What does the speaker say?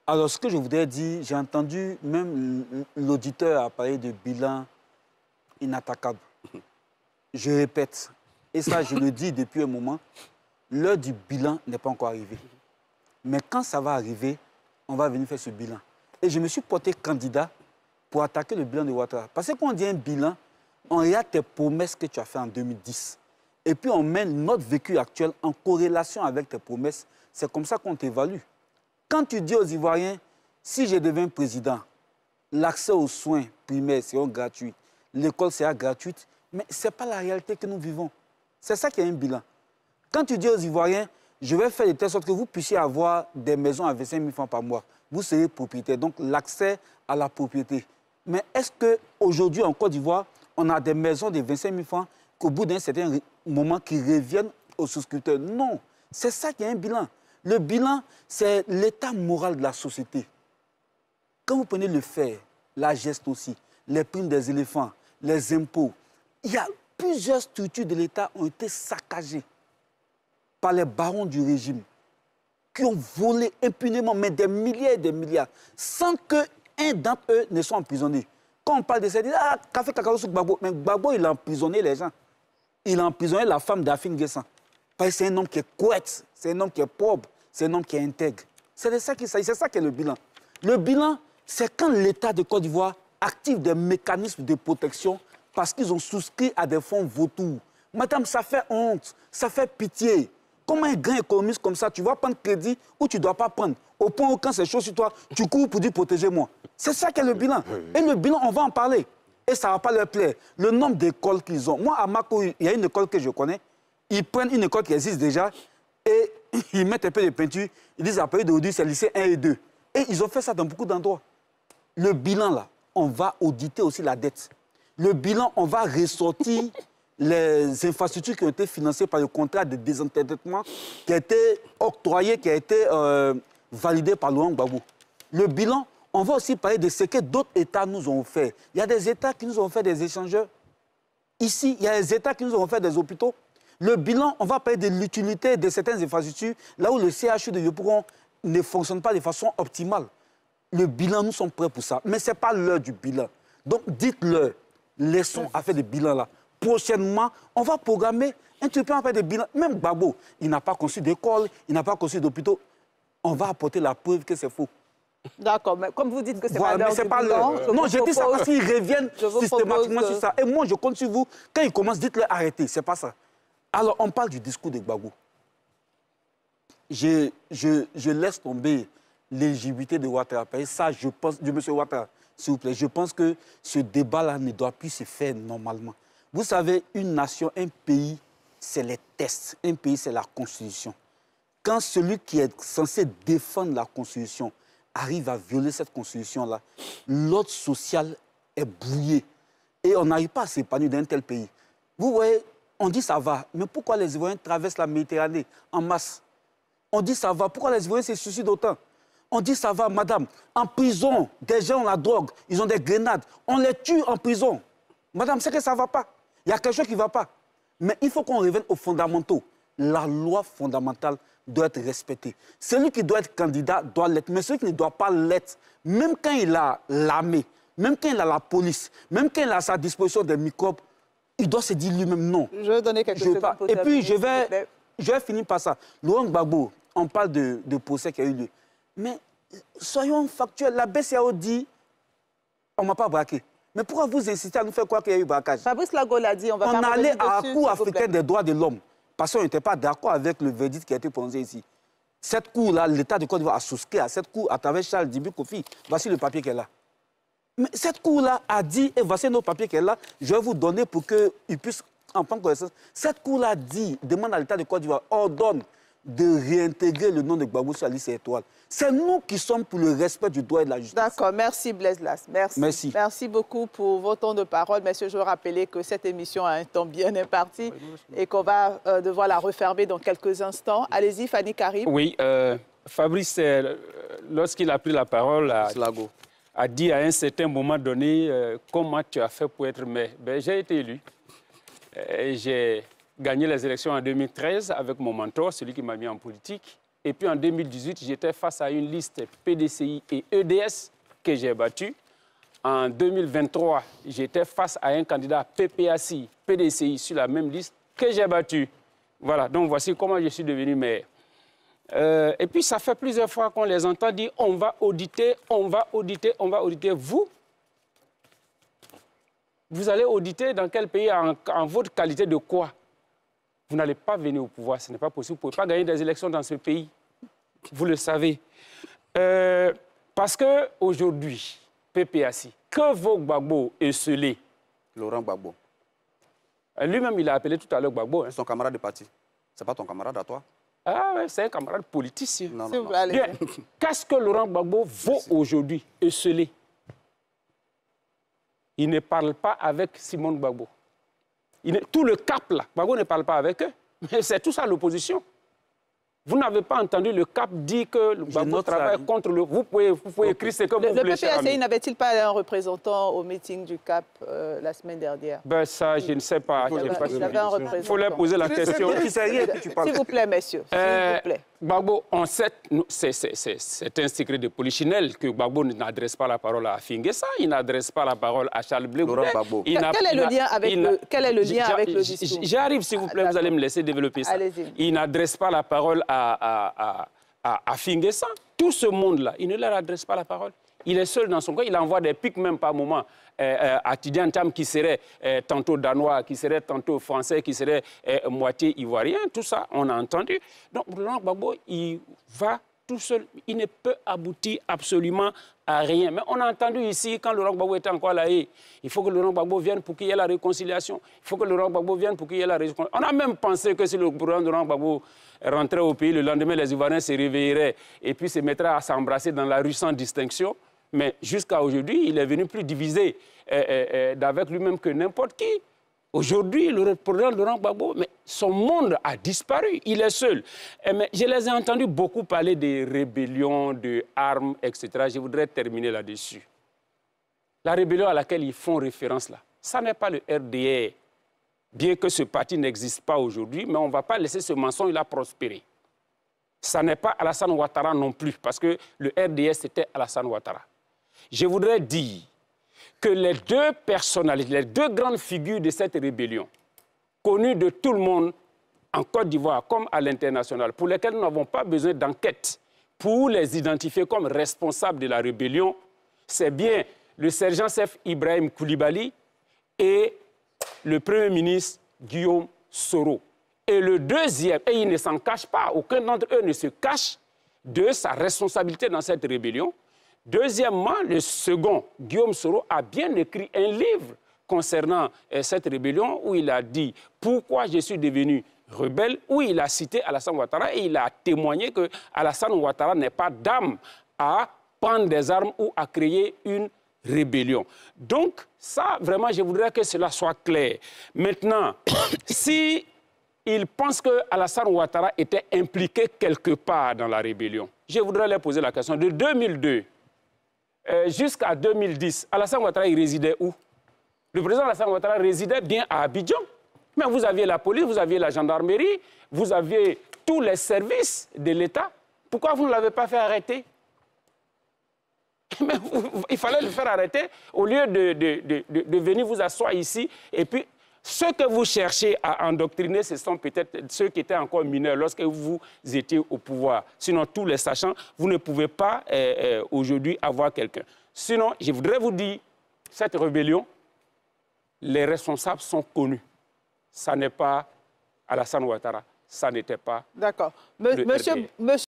Alors, ce que je voudrais dire, j'ai entendu même l'auditeur parler de bilan inattaquable. Je répète, et ça, je le dis depuis un moment, l'heure du bilan n'est pas encore arrivée. Mais quand ça va arriver, on va venir faire ce bilan. Et je me suis porté candidat pour attaquer le bilan de Ouattara. Parce que quand on dit un bilan, on regarde tes promesses que tu as faites en 2010. Et puis on met notre vécu actuel en corrélation avec tes promesses. C'est comme ça qu'on t'évalue. Quand tu dis aux Ivoiriens, si je deviens président, l'accès aux soins primaires seront gratuits, l'école sera gratuite, mais ce n'est pas la réalité que nous vivons. C'est ça qui est un bilan. Quand tu dis aux Ivoiriens, je vais faire de telle sorte que vous puissiez avoir des maisons à 25 000 francs par mois, vous serez propriétaire, donc l'accès à la propriété. Mais est-ce qu'aujourd'hui, en Côte d'Ivoire, on a des maisons de 25 000 francs qu'au bout d'un certain moment, qui reviennent aux souscripteurs? Non, c'est ça qui est un bilan. Le bilan, c'est l'état moral de la société. Quand vous prenez le fer, la geste aussi, les primes des éléphants, les impôts, il y a plusieurs structures de l'État qui ont été saccagées par les barons du régime, qui ont volé impunément, mais des milliards et des milliards, sans qu'un d'entre eux ne soit emprisonné. Quand on parle de ça, on dit « Ah, café cacao sur Gbagbo ». Mais Gbagbo, il a emprisonné les gens. Il a emprisonné la femme d'Afin Guessan. Parce que c'est un homme qui est correct, c'est un homme qui est propre, c'est un homme qui est intègre. C'est de ça qu'il s'agit, c'est ça qui est le bilan. Le bilan, c'est quand l'État de Côte d'Ivoire active des mécanismes de protection parce qu'ils ont souscrit à des fonds vautours. Madame, ça fait honte, ça fait pitié. Comment un grand économiste comme ça, tu vas prendre crédit ou tu ne dois pas prendre? Au point où quand c'est chaud sur toi, tu cours pour dire protégez-moi. C'est ça qu'est le bilan. Et le bilan, on va en parler. Et ça ne va pas leur plaire. Le nombre d'écoles qu'ils ont. Moi, à Mako, il y a une école que je connais. Ils prennent une école qui existe déjà et ils mettent un peu de peinture. Ils disent après d'aujourd'hui, c'est lycée 1 et 2. Et ils ont fait ça dans beaucoup d'endroits. Le bilan, là, on va auditer aussi la dette. Le bilan, on va ressortir les infrastructures qui ont été financées par le contrat de désendettement qui a été octroyé, qui a été validé par Laurent Gbagbo. Le bilan, on va aussi parler de ce que d'autres États nous ont fait. Il y a des États qui nous ont fait des échangeurs. Ici, il y a des États qui nous ont fait des hôpitaux. Le bilan, on va parler de l'utilité de certaines infrastructures, là où le CHU de Yopougon ne fonctionne pas de façon optimale. Le bilan, nous sommes prêts pour ça. Mais ce n'est pas l'heure du bilan. Donc, dites-leur, laissons à faire des bilans là. Prochainement, on va programmer un truc à faire des bilans. Même Gbagbo, il n'a pas conçu d'école, il n'a pas conçu d'hôpitaux. On va apporter la preuve que c'est faux. D'accord, mais comme vous dites que c'est voilà, pas l'heure du bilan... Non, je dis ça parce qu'ils reviennent systématiquement sur ça. Et moi, je compte sur vous. Quand ils commencent, dites-leur arrêtez. C'est pas ça. Alors, on parle du discours de Gbagbo. Je laisse tomber l'éligibilité de Ouattara. Et ça, je pense, de M. Ouattara, s'il vous plaît, je pense que ce débat-là ne doit plus se faire normalement. Vous savez, une nation, un pays, c'est les tests. Un pays, c'est la Constitution. Quand celui qui est censé défendre la Constitution arrive à violer cette Constitution-là, l'ordre social est brouillé. Et on n'arrive pas à s'épanouir dans un tel pays. Vous voyez, on dit ça va, mais pourquoi les Ivoiriens traversent la Méditerranée en masse? On dit ça va, pourquoi les Ivoiriens se suicident autant? On dit ça va, madame, en prison, des gens ont la drogue, ils ont des grenades, on les tue en prison. Madame, c'est que ça ne va pas. Il y a quelque chose qui ne va pas. Mais il faut qu'on revienne aux fondamentaux. La loi fondamentale doit être respectée. Celui qui doit être candidat doit l'être, mais celui qui ne doit pas l'être, même quand il a l'armée, même quand il a la police, même quand il a à sa disposition des microbes, il doit se dire lui-même non. Je vais donner quelques secondes pour et puis, je vais finir par ça. Laurent Gbagbo, on parle de procès qui a eu lieu. Mais soyons factuels. La BCAO dit on ne m'a pas braqué. Mais pourquoi vous insistez à nous faire croire qu'il y a eu braquage? Fabrice Lago l'a dit, on va On allait à la Cour africaine des droits de l'homme parce qu'on n'était pas d'accord avec le verdict qui a été prononcé ici. Cette cour-là, l'État de Côte d'Ivoire a souscrit à cette cour à travers Charles Djibi Kofi. Voici le papier qu'elle a. Mais cette cour-là a dit, et voici nos papiers qu'elle a, je vais vous donner pour qu'ils puissent en prendre connaissance. Cette cour-là dit, demande à l'État de Côte d'Ivoire, ordonne de réintégrer le nom de Gbagbo sur la liste étoile. C'est nous qui sommes pour le respect du droit et de la justice. D'accord, merci Blaise Las. Merci. Merci beaucoup pour vos temps de parole. Messieurs, je veux rappeler que cette émission a un temps bien imparti et qu'on va devoir la refermer dans quelques instants. Allez-y, Fanny Karim. Oui, Fabrice, lorsqu'il a pris la parole, a dit à un certain moment donné comment tu as fait pour être maire. Ben, j'ai été élu. J'ai gagné les élections en 2013 avec mon mentor, celui qui m'a mis en politique. Et puis en 2018, j'étais face à une liste PDCI et EDS que j'ai battue. En 2023, j'étais face à un candidat PPACI, PDCI sur la même liste que j'ai battu. Voilà, donc voici comment je suis devenu maire. Et puis ça fait plusieurs fois qu'on les entend dire on va auditer, on va auditer, on va auditer. Vous allez auditer dans quel pays, en votre qualité de quoi? Vous n'allez pas venir au pouvoir, ce n'est pas possible. Vous ne pouvez pas gagner des élections dans ce pays. Vous le savez. Parce qu'aujourd'hui, PPACI, que vaut Gbagbo esselé? Laurent Gbagbo. Lui-même, il a appelé tout à l'heure Gbagbo. Hein. Son camarade de parti. Ce n'est pas ton camarade à toi? Ah ouais, c'est un camarade politicien. Non. Qu'est-ce que Laurent Gbagbo vaut aujourd'hui, esselé? Il ne parle pas avec Simone Gbagbo. Tout le CAP, là, Gbagbo ne parle pas avec eux. Mais c'est tout ça l'opposition. Vous n'avez pas entendu le CAP dire que Gbagbo travaille contre le... Vous pouvez écrire ce que vous voulez. Le PPACI n'avait-il pas un représentant au meeting du CAP la semaine dernière? Ben ça, je ne sais pas. Il avait un représentant. Il faut leur poser la question. S'il vous plaît, messieurs. S'il vous plaît. Gbagbo, on sait, c'est un secret de polichinelle que Gbagbo n'adresse pas la parole à Fingessa, il n'adresse pas la parole à Charles Blé. Quel est le lien avec le discours? J'arrive, s'il vous plaît, vous allez me laisser développer ça. Il n'adresse pas la parole à Fingessa. Tout ce monde-là, il ne leur adresse pas la parole. Il est seul dans son coin, il envoie des pics même par moment à Tidiane Tam qui serait tantôt danois, qui serait tantôt français, qui serait moitié ivoirien. Tout ça, on a entendu. Donc, Laurent Gbagbo, il va tout seul. Il ne peut aboutir absolument à rien. Mais on a entendu ici, quand Laurent Gbagbo était encore là, il faut que Laurent Gbagbo vienne pour qu'il y ait la réconciliation. Il faut que Laurent Gbagbo vienne pour qu'il y ait la réconciliation. On a même pensé que si le programme de Laurent Gbagbo rentrait au pays, le lendemain, les Ivoiriens se réveilleraient et puis se mettraient à s'embrasser dans la rue sans distinction. Mais jusqu'à aujourd'hui, il est venu plus divisé avec lui-même que n'importe qui. Aujourd'hui, le président Laurent Gbagbo, mais son monde a disparu. Il est seul. Mais je les ai entendus beaucoup parler des rébellions, de armes, etc. Je voudrais terminer là-dessus. La rébellion à laquelle ils font référence là, ça n'est pas le RDR. Bien que ce parti n'existe pas aujourd'hui, mais on ne va pas laisser ce mensonge-là prospérer. Ça n'est pas Alassane Ouattara non plus, parce que le RDR, c'était Alassane Ouattara. Je voudrais dire que les deux personnalités, les deux grandes figures de cette rébellion, connues de tout le monde en Côte d'Ivoire comme à l'international, pour lesquelles nous n'avons pas besoin d'enquête pour les identifier comme responsables de la rébellion, c'est bien le sergent-chef Ibrahim Koulibaly et le Premier ministre Guillaume Soro. Et le deuxième, et il ne s'en cache pas, aucun d'entre eux ne se cache de sa responsabilité dans cette rébellion. Deuxièmement, le second, Guillaume Soro, a bien écrit un livre concernant cette rébellion où il a dit pourquoi je suis devenu rebelle, où il a cité Alassane Ouattara et il a témoigné que Alassane Ouattara n'est pas d'âme à prendre des armes ou à créer une rébellion. Donc, ça, vraiment, je voudrais que cela soit clair. Maintenant, si il pense que Alassane Ouattara était impliqué quelque part dans la rébellion, je voudrais leur poser la question. De 2002 jusqu'à 2010, Alassane Ouattara, il résidait où? Le président Alassane Ouattara résidait bien à Abidjan. Mais vous aviez la police, vous aviez la gendarmerie, vous aviez tous les services de l'État. Pourquoi vous ne l'avez pas fait arrêter? Mais il fallait le faire arrêter au lieu de venir vous asseoir ici. Et puis, ceux que vous cherchez à endoctriner, ce sont peut-être ceux qui étaient encore mineurs lorsque vous étiez au pouvoir. Sinon, tous les sachants, vous ne pouvez pas aujourd'hui avoir quelqu'un. Sinon, je voudrais vous dire, cette rébellion, les responsables sont connus. Ça n'est pas Alassane Ouattara, ça n'était pas... D'accord. Monsieur